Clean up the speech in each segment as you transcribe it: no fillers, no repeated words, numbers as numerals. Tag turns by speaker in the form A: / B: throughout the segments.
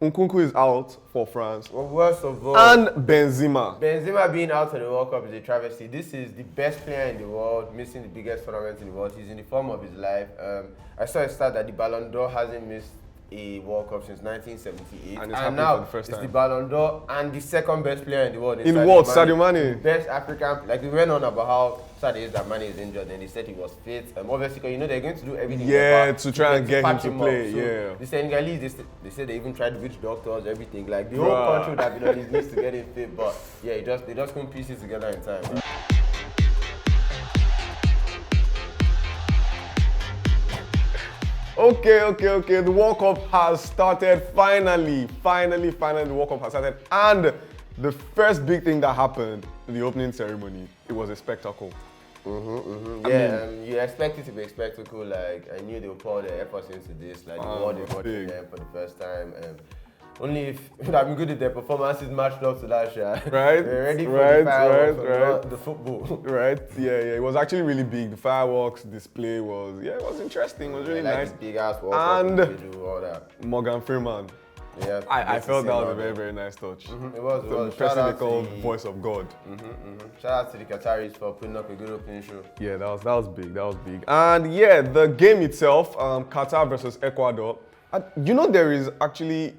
A: Nkunku is out for France.
B: Well, worst of all,
A: And Benzema.
B: Benzema being out of the World Cup is a travesty. This is the best player in the world, missing the biggest tournament in the world. He's in the form of his life. I saw a stat that the Ballon d'Or hasn't missed a World Cup since 1978.
A: And
B: now
A: for the first time.
B: it's the Ballon d'Or and the second best player in the world.
A: In what? Sadio Mane?
B: Best African. Like, we went on about how sad it is that Mane is injured, and they said he was fit. Obviously, because they're going to do everything.
A: To try and get him to play.
B: So the Senegalese, they said they even tried witch doctors, everything. Like, the whole country would have been on his knees to get him fit, but yeah, they just couldn't piece it together in time. Right?
A: Okay. The World Cup has started. Finally, the World Cup has started. And the first big thing that happened in the opening ceremony, it was a spectacle.
B: Yeah, you expect it to be a spectacle. Like, I knew they would pour their efforts into this. Like, the world is watching them for the first time. Only if it would have been good if their performances matched up to that shot.
A: Right.
B: They're ready for the fireworks, the football.
A: Right. Yeah. It was actually really big. The fireworks display was it was interesting. It was really nice.
B: Big ass
A: and
B: do all that.
A: Morgan Freeman.
B: Yeah.
A: I felt that was a very, very nice touch.
B: It was.
A: The person they called Voice of God.
B: Shout out to the Qataris for putting up a good opening show.
A: Yeah, that was big. And yeah, the game itself, Qatar versus Ecuador. There is actually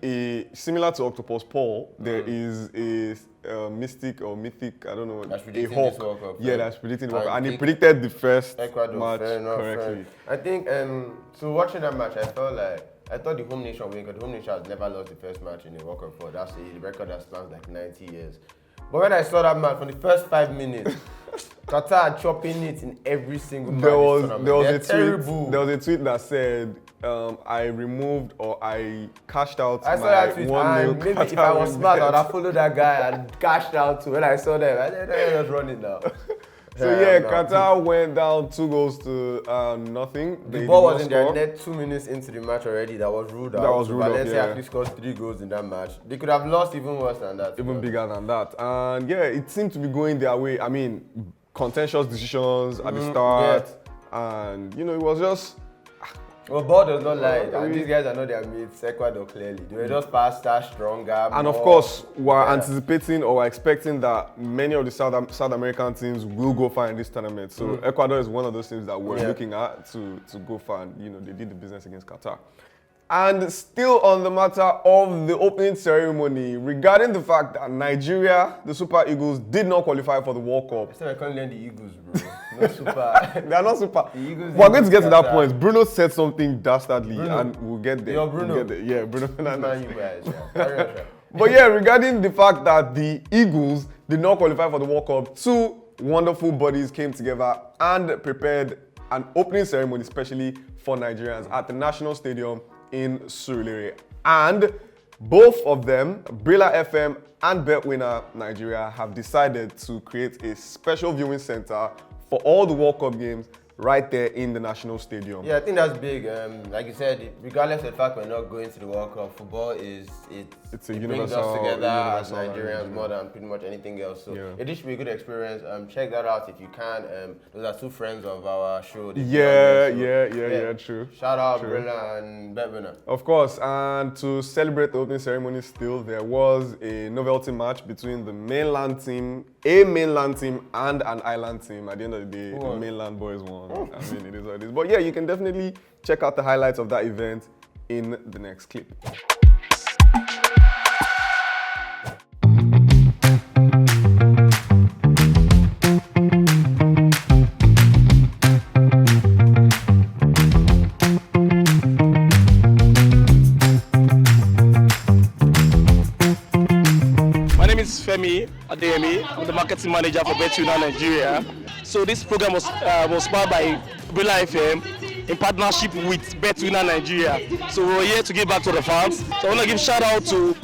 A: similar to Octopus Paul, there is a mystic or mythic, I don't know, a hawk. That's predicting the World Cup. And he predicted the first
B: Ecuador
A: match
B: Fair.
A: correctly.
B: I think, so watching that match, I thought the home nation win, because the home nation has never lost the first match in the World Cup before. That's a record that spans like 90 years. But when I saw that match, from the first 5 minutes, Qatar chopping it in every single match.
A: There was a tweet that said, I removed or I cashed out
B: I saw that tweet, and maybe
A: Qatar
B: if I was smart, I would have followed that guy and cashed out too. When I saw them, I said, they're just running now.
A: Qatar went down 2-0 to nothing.
B: The ball was in their net 2 minutes into the match already. That was ruled out. Valencia actually scored 3 goals in that match. They could have lost even worse than that.
A: Even bigger than that. And yeah, it seemed to be going their way. I mean, contentious decisions at the start. Yeah. And, it was just...
B: Well, ball does not lie. These guys are not their mates, Ecuador, clearly. They were just faster, stronger,
A: and of course, we're anticipating or we're expecting that many of the South American teams will go far in this tournament. So Ecuador is one of those teams that we're looking at to go far. And, they did the business against Qatar. And still on the matter of the opening ceremony, regarding the fact that Nigeria, the Super Eagles, did not qualify for the World Cup.
B: I started calling them the Eagles, bro. Not super.
A: They are not super.
B: The Eagles.
A: We're going to get to that point. Bruno said something dastardly, and we'll get there.
B: Yo, Bruno.
A: We'll get there. Yeah, Bruno Ronaldo.
B: You guys,
A: But yeah, regarding the fact that the Eagles did not qualify for the World Cup, two wonderful bodies came together and prepared an opening ceremony, especially for Nigerians, at the National Stadium in Surulere. And both of them, Brilla FM and Betwinner Nigeria, have decided to create a special viewing center for all the World Cup games right there in the National Stadium.
B: Yeah, I think that's big. Like you said, regardless of the fact we're not going to the World Cup, football it brings us together as Nigerians more than pretty much anything else. So it should be a good experience. Check that out if you can. Those are two friends of our show. True. Shout out Brilla and Betwinner.
A: Of course, and to celebrate the opening ceremony still, there was a novelty match between the mainland team, and an island team. At the end of the day, the mainland boys won. I mean, it is what it is. But yeah, you can definitely check out the highlights of that event in the next clip.
C: My name is Femi Adeyemi. I'm the marketing manager for Betwinner Nigeria. So this program was powered by Brilla FM in partnership with Betwinner Nigeria. So we're here to give back to the fans. So I want to give shout out to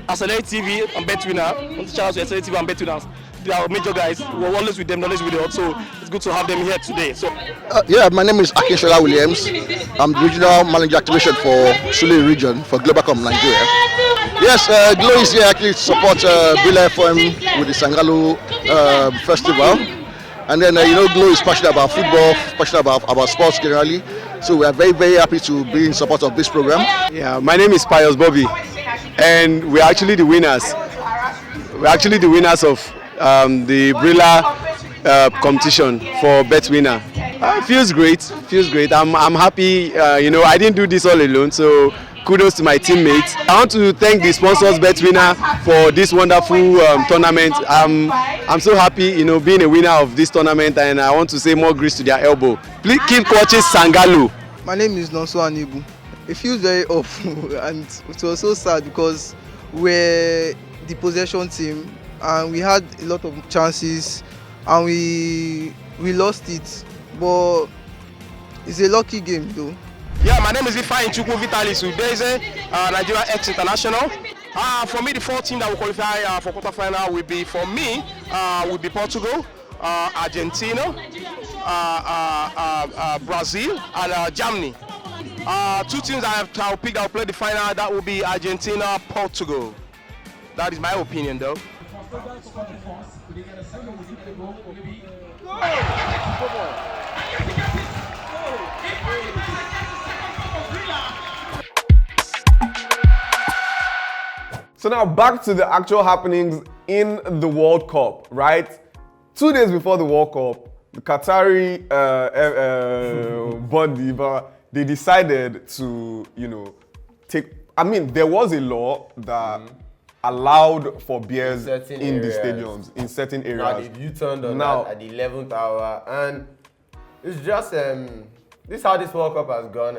C: Accelerate TV and Betwinner. I want to shout out to Accelerate TV and Betwinner. They are major guys. We're always with them, always with us. So it's good to have them here today. So
D: my name is Akinshola Williams. I'm the regional manager activation for Sule region for Globacom Nigeria. Yes, Glo is here actually to support Brilla FM with the Sangalooo festival. And then, Glo is passionate about football, passionate about sports generally. So we are very, very happy to be in support of this program.
E: Yeah, my name is Pius Bobby. and we're actually the winners. We're actually the winners of the Brilla competition for Bet Winner. It feels great. I'm happy. I didn't do this all alone, so kudos to my teammates. I want to thank the sponsors Bet Winner for this wonderful tournament. I'm so happy, being a winner of this tournament, and I want to say more grease to their elbow. Please keep watching Sangalooo.
F: My name is Nkunku and Benzema. It feels very awful and it was so sad because we're the possession team and we had a lot of chances and we lost it, but it's a lucky game though.
C: Yeah, my name is Nkunku Vitalis Udeze, Nigeria ex-international. For me, the 4 team that will qualify for quarterfinal will be, Portugal, Argentina, Brazil, and Germany. 2 teams I'll pick that will play the final, that will be Argentina, Portugal. That is my opinion though.
A: So now back to the actual happenings in the World Cup, right? 2 days before the World Cup, the Qatari body, but they decided to, there was a law that allowed for beers in the stadiums, in certain areas.
B: Now they've U-turned on that at the 11th hour, and it's just, this is how this World Cup has gone.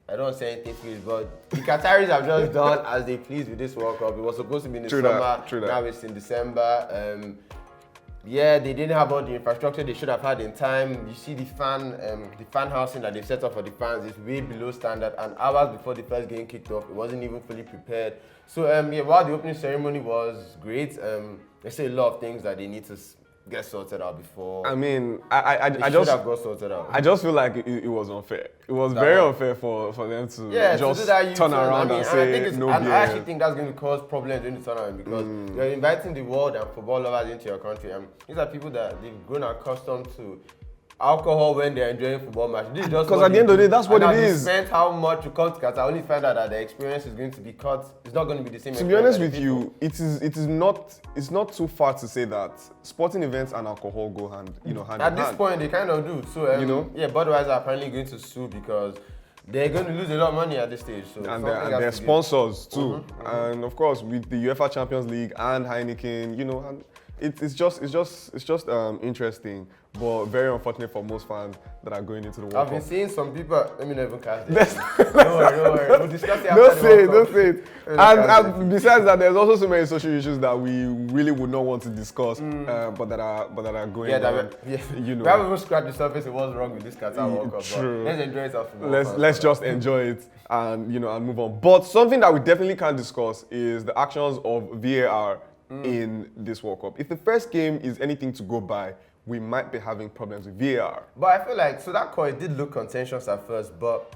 B: I don't say anything please, but the Qataris have just done as they please with this World Cup. It was supposed to be in the summer, now it's in December. Yeah, they didn't have all the infrastructure they should have had in time. You see the fan housing that they've set up for the fans is way below standard, and hours before the first game kicked off, it wasn't even fully prepared. So while the opening ceremony was great, there's still a lot of things that they need to get sorted out before.
A: I just
B: have got sorted out.
A: I just feel like it was unfair. It was very unfair for them to just turn around and say no beer.
B: I actually think that's going to cause problems in the tournament because you're inviting the world and football lovers into your country. These are people that they've grown accustomed to alcohol when they're enjoying football match.
A: Because at the end of the day, that's what it is.
B: They spent how much to come to Qatar, only find out that the experience is going to be cut. It's not going to be the same.
A: To be honest with you, it's not too far to say that sporting events and alcohol go hand in hand.
B: At this point, they kind of do. So Budweiser are apparently going to sue because they're going to lose a lot of money at this stage. So
A: and they're sponsors too. And of course, with the UEFA Champions League and Heineken, and it's just interesting, but very unfortunate for most fans that are going into the World Cup.
B: I've been seeing some people. Let me not even cast it. Don't worry. We'll discuss it after
A: Don't say it. And besides that, there's also so many social issues that we really would not want to discuss, but that are going on.
B: We haven't even scratched the surface of what's wrong with this Qatar World Cup.
A: True.
B: Let's enjoy it after.
A: Let's just enjoy it and and move on. But something that we definitely can't discuss is the actions of VAR in this World Cup. If the first game is anything to go by, we might be having problems with VAR.
B: But I feel like, that call, it did look contentious at first, but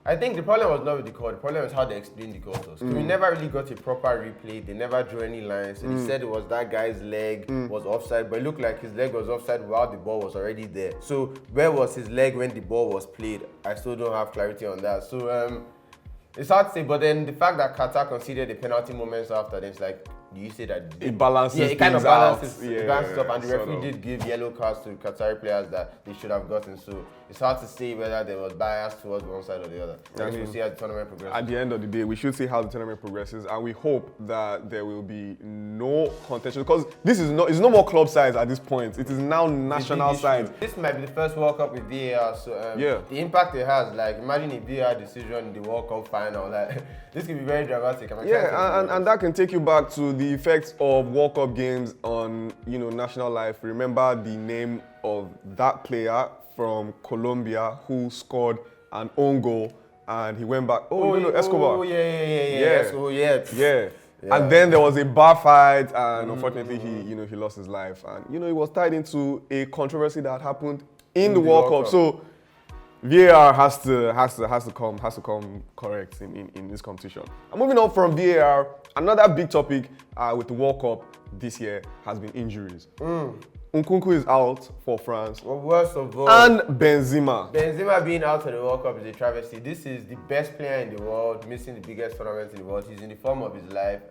B: I think the problem was not with the call. The problem was how they explained the call to us. We never really got a proper replay. They never drew any lines. So they said it was that guy's leg was offside, but it looked like his leg was offside while the ball was already there. So where was his leg when the ball was played? I still don't have clarity on that. So it's hard to say, but then the fact that Qatar conceded the penalty moments after, then it's like, do you say that
A: it balances?
B: Yeah, it kind of balances up, and the referee did give yellow cards to Qatari players that they should have gotten. So it's hard to say whether there was bias towards one side or the other. We'll see how the tournament progresses.
A: At the end of the day, we should see how the tournament progresses, and we hope that there will be no contention because it's no more club size at this point. It is now national size.
B: This might be the first World Cup with VAR, so the impact it has, like imagine a VAR decision in the World Cup final, like this could be very dramatic.
A: And that can take you back to the effects of World Cup games on national life. Remember the name of that player from Colombia who scored an own goal and he went back. Escobar.
B: Oh yeah.
A: And then there was a bar fight, and unfortunately he lost his life. And it was tied into a controversy that happened in the World Cup. So VAR has to come correct in this competition. And moving on from VAR, another big topic with the World Cup this year has been injuries. Nkunku is out for France.
B: Well, worst of all,
A: And Benzema.
B: Benzema being out of the World Cup is a travesty. This is the best player in the world, missing the biggest tournament in the world. He's in the form of his life.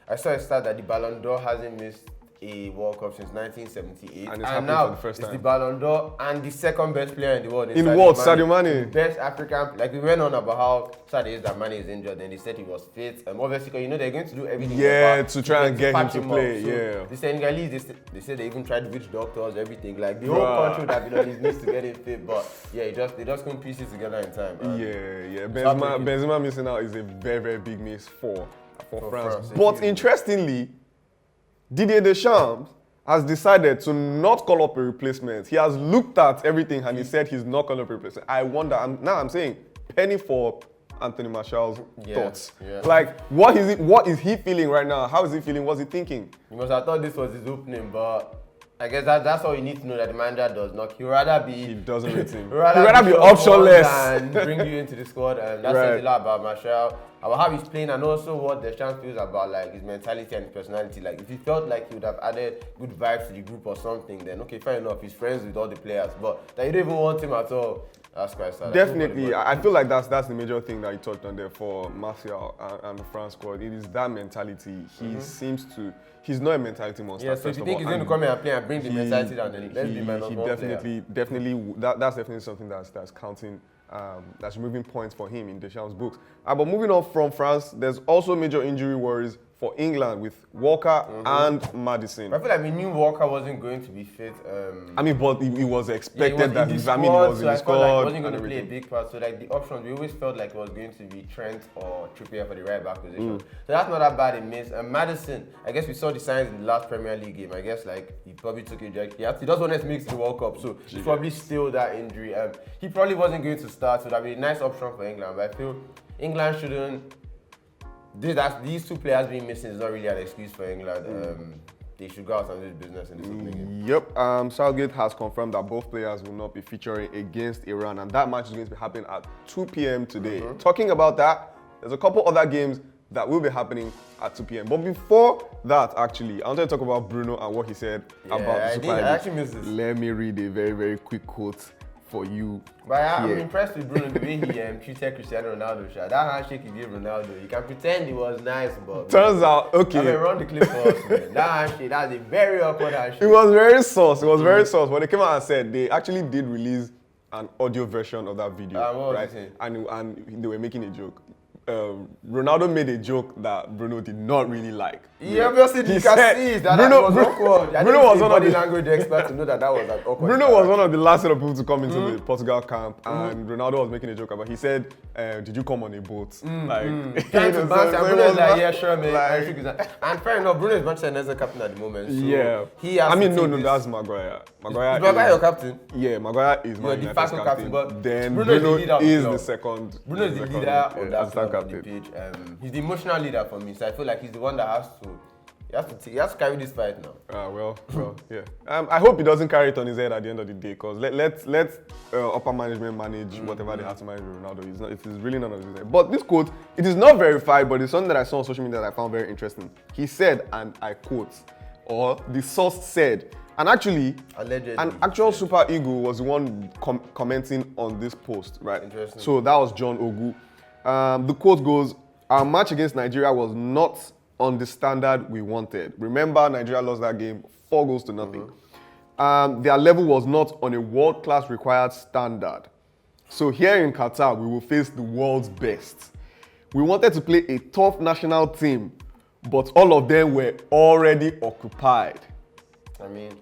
B: I saw a stat that the Ballon d'Or hasn't missed a World Cup since 1978,
A: and it's
B: now
A: for the first
B: it's
A: time.
B: the Ballon d'Or and the second best player in the world.
A: In what? Sadio Mane?
B: Best African. Like we went on about how sad it is that Mane is injured, and they said he was fit. Obviously, because you know they're going to do everything.
A: To try and get him
B: patch
A: to play.
B: So the Senegalese, they said they even tried witch doctors, everything. Like the whole country would have been on his knees to get him fit, but yeah, they just couldn't piece it together in time.
A: Benzema missing out is a very, very big miss for France.
B: France.
A: But interestingly, Didier Deschamps has decided to not call up a replacement. He has looked at everything and he said he's not calling up a replacement. I wonder, I'm saying, penny for Anthony Martial's thoughts.
B: Yeah.
A: Like, what is he feeling right now? How is he feeling? What's he thinking?
B: You must have thought this was his opening, but I guess that's all you need to know, that the manager does not. He'd rather be...
A: He doesn't rate him.
B: He'd rather
A: be optionless.
B: And bring you into the squad. And that says a lot about Martial, about how he's playing, and also what Deschamps feels about like his mentality and his personality. Like if he felt like he would have added good vibes to the group or something, then okay, fair enough. He's friends with all the players, but that you don't even want him at all. That's quite sad.
A: Definitely, I feel like that's the major thing that you touched on there for Martial and the France squad. It is that mentality. He seems to. He's not a mentality monster.
B: Yeah, so if you think he's going to come here and play and bring the mentality down, then let's be minus one player.
A: Definitely, that's definitely something that's counting. That's moving points for him in Deschamps' books. But moving on from France, there's also major injury worries for England with Walker and Maddison.
B: I feel like we knew Walker wasn't going to be fit.
A: But it was expected
B: he
A: that
B: was in the
A: squad.
B: Like he wasn't going to play a big part. So like the options, we always felt like it was going to be Trent or Trippier for the right back position. So that's not that bad a miss. Maddison, I guess we saw the signs in the last Premier League game. I guess like he probably took a jack. He does want to make the World Cup, so he probably still that injury. He probably wasn't going to start, so that'd be a nice option for England. But I feel England shouldn't. These two players being missing is not really an excuse for England. They should go out and do business in this game.
A: Yep, Southgate has confirmed that both players will not be featuring against Iran, and that match is going to be happening at 2 p.m. today. Talking about that, there's a couple other games that will be happening at 2 p.m. But before that, actually, I wanted to talk about Bruno and what he said about the Super League.
B: I actually missed this.
A: Let me read a very, very quick quote for you.
B: But I'm impressed with Bruno, the way he treated Cristiano Ronaldo. That handshake he gave Ronaldo, you can pretend it was nice, but
A: turns out, okay.
B: I mean, run the clip for us, man. That handshake, that's a very awkward handshake.
A: It was very sauce. It was very sauce. But they came out and said they actually did release an audio version of that video, right? And they were making a joke. Ronaldo made a joke that Bruno did not really like.
B: Yeah, obviously you can see that
A: Bruno
B: was awkward.
A: Bruno was one of the
B: language experts to know that was an awkward.
A: Bruno was one of the last set of people to come into the Portugal camp, and Ronaldo was making a joke about. He said, "Did you come on a boat?"
B: Trying to bounce, and Bruno is like, "Yeah, sure, man." And fair enough, Bruno is Manchester United's captain at the moment. So
A: yeah,
B: he has.
A: No, that's Maguire.
B: Is Maguire your captain?
A: Yeah, Maguire is my
B: de facto captain, but
A: then Bruno is the second.
B: Bruno is the leader of that club on the pitch. He's the emotional leader for me, so I feel like he's the one that has to carry this fight now.
A: Well, yeah. I hope he doesn't carry it on his head at the end of the day, because let upper management manage whatever they have to manage with Ronaldo. It is really none of his head. But this quote, it is not verified, but it's something that I saw on social media that I found very interesting. He said, and I quote, or the source said, and actually,
B: allegedly,
A: an actual Super Eagle was the one commenting on this post, right?
B: Interesting.
A: So that was John Ogu. The quote goes, "Our match against Nigeria was not on the standard we wanted. Remember, Nigeria lost that game 4-0. Their level was not on a world-class required standard. So here in Qatar, we will face the world's best. We wanted to play a tough national team, but all of them were already occupied."
B: I mean,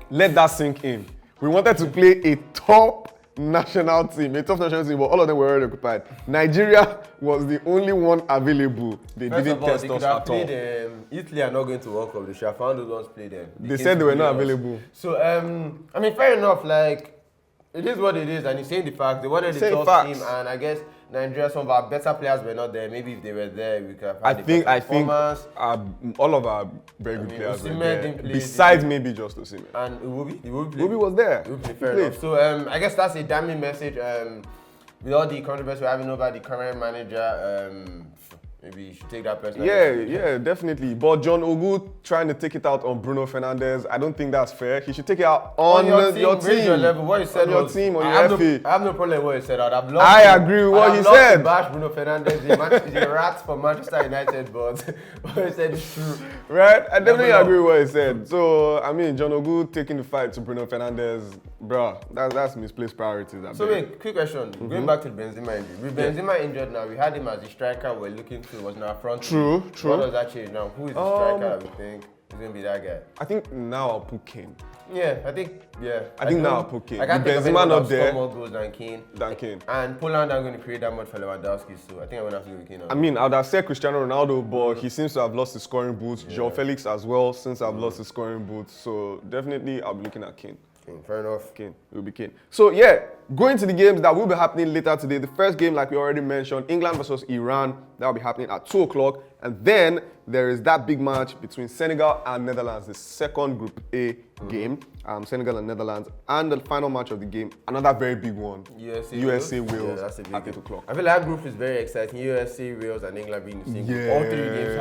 A: let that sink in. We wanted to play a tough national team, but all of them were already occupied. Nigeria was the only one available. They didn't test us at all.
B: Italy are not going to World Cup. They should have found those ones play them.
A: They said they were not available.
B: So, I mean, fair enough. Like, it is what it is, and he's saying the fact. They wanted the tough team, and I guess Nigeria, some of our better players were not there. Maybe if they were there, we could have had
A: I think all of our very good players were there. Besides maybe just Osimhen.
B: And
A: Iwobi was there.
B: Fair enough. So I guess that's a damning message. With all the controversy we're having over the current manager, maybe you should take that person.
A: Yeah, definitely. But John Ogu trying to take it out on Bruno Fernandes, I don't think that's fair. He should take it out on your team.
B: Raise your level. What he said
A: on your team, on your FA.
B: I have no problem with what he said.
A: I agree with what he said.
B: To bash Bruno Fernandes. He's a rat for Manchester United, but what he said is true.
A: Right? I definitely agree with what he said. So, I mean, John Ogu taking the fight to Bruno Fernandes, bruh, that's misplaced priorities.
B: So wait, quick question. Going back to the Benzema injury. With Benzema injured now, we had him as the striker we're looking to, was in our front.
A: True.
B: What does that change now? Who is the striker that we think is going to be that guy?
A: I think now I'll put Kane.
B: Yeah, I think
A: now I'll put Kane.
B: I can't
A: With
B: think
A: Benzema
B: of
A: not there.
B: more goals than Kane. And Poland aren't going to create that much for Lewandowski, so I think I'm going to have to go with Kane.
A: I mean, I would have said Cristiano Ronaldo, but he seems to have lost his scoring boots. João Felix as well, since I've lost his scoring boots. So definitely I'll be looking at Kane.
B: Fair enough.
A: Kane. It will be Kane. So yeah, going to the games that will be happening later today. The first game, like we already mentioned, England versus Iran. That will be happening at 2 o'clock. And then there is that big match between Senegal and Netherlands, the second Group A game. Senegal and Netherlands. And the final match of the game, another very big one. USA Wales at 8 o'clock.
B: I feel like that group is very exciting. USA, Wales, and England being the same group. All 3 games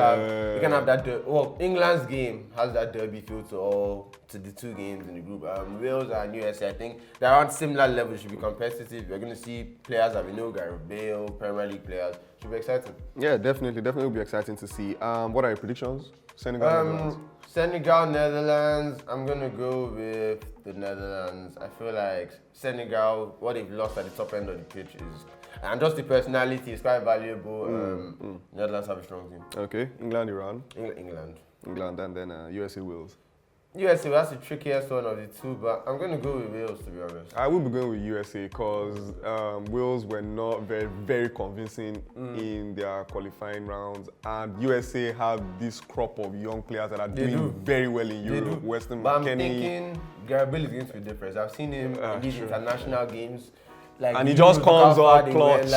B: you can have that. Well, England's game has that derby feel to the 2 games in the group. Wales and USA, I think they're on similar levels. Should be competitive. We're going to see players that we know, Gareth Bale, Premier League players. Should be exciting.
A: Yeah, definitely will be exciting to see. What are your predictions? Senegal, Netherlands?
B: Senegal, Netherlands. I'm gonna go with the Netherlands. I feel like Senegal, what they've lost at the top end of the pitch is, and just the personality is quite valuable. Netherlands have a strong team.
A: Okay, England, Iran.
B: England,
A: and then USA, Wales.
B: USA, that's the trickiest one of the 2, but I'm going to go with Wales, to be honest.
A: I will be going with USA because Wales were not very, very convincing in their qualifying rounds, and USA have this crop of young players that are doing very well in Europe. Western
B: but I'm
A: Kenny.
B: thinking Gareth Bale is going to be different. I've seen him in these international games. Like,
A: and he just comes out clutch,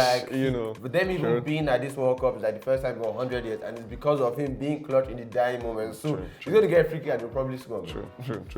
B: But them even being at this World Cup is like the first time in 100 years, and it's because of him being clutch in the dying moment. So he's going to get freaky and he'll probably score.
A: True.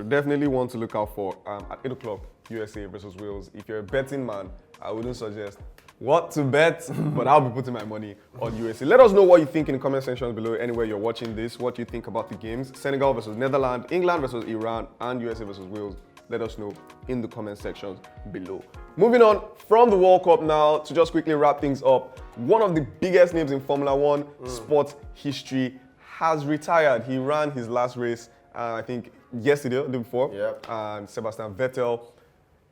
A: Definitely want to look out for at 8 o'clock, USA versus Wales. If you're a betting man, I wouldn't suggest what to bet, but I'll be putting my money on USA. Let us know what you think in the comment sections below, anywhere you're watching this, what you think about the games. Senegal versus Netherlands, England versus Iran, and USA versus Wales. Let us know in the comment sections below. Moving on from the World Cup now, to just quickly wrap things up, one of the biggest names in Formula One sports history has retired. He ran his last race, I think yesterday, the day before, and Sebastian Vettel,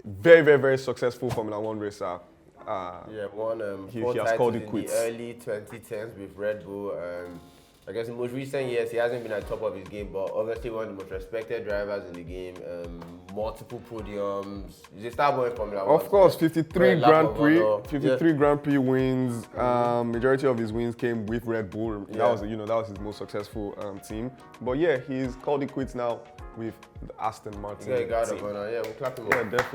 A: very, very, very successful Formula One racer.
B: Won
A: he
B: 4
A: has called it
B: in
A: quits.
B: the early 2010s with Red Bull. I guess in most recent years, he hasn't been at the top of his game, but obviously one of the most respected drivers in the game. Multiple podiums. He's a star boy in Formula 1.
A: Of course, 53 Grand Prix, 53 Grand Prix wins. Majority of his wins came with Red Bull. That was, that was his most successful team. But yeah, he's called it quits now with the Aston Martin team.
B: We'll clap him up.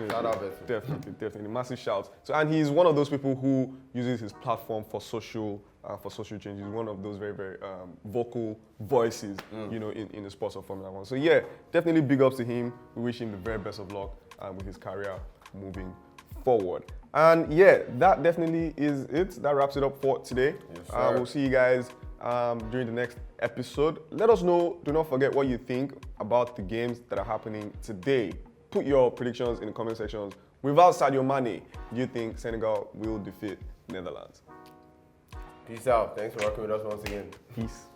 A: Yeah, definitely, massive shouts. So, and he's one of those people who uses his platform for social change. He's one of those very, very vocal voices, in the sports of Formula One. So yeah, definitely big ups to him. We wish him the very best of luck with his career moving forward. And yeah, that definitely is it. That wraps it up for today.
B: Yes,
A: we'll see you guys during the next episode. Let us know. Do not forget what you think about the games that are happening today. Put your predictions in the comment sections. Without Sadio Mane, do you think Senegal will defeat Netherlands?
B: Peace out. Thanks for working with us once again.
A: Peace.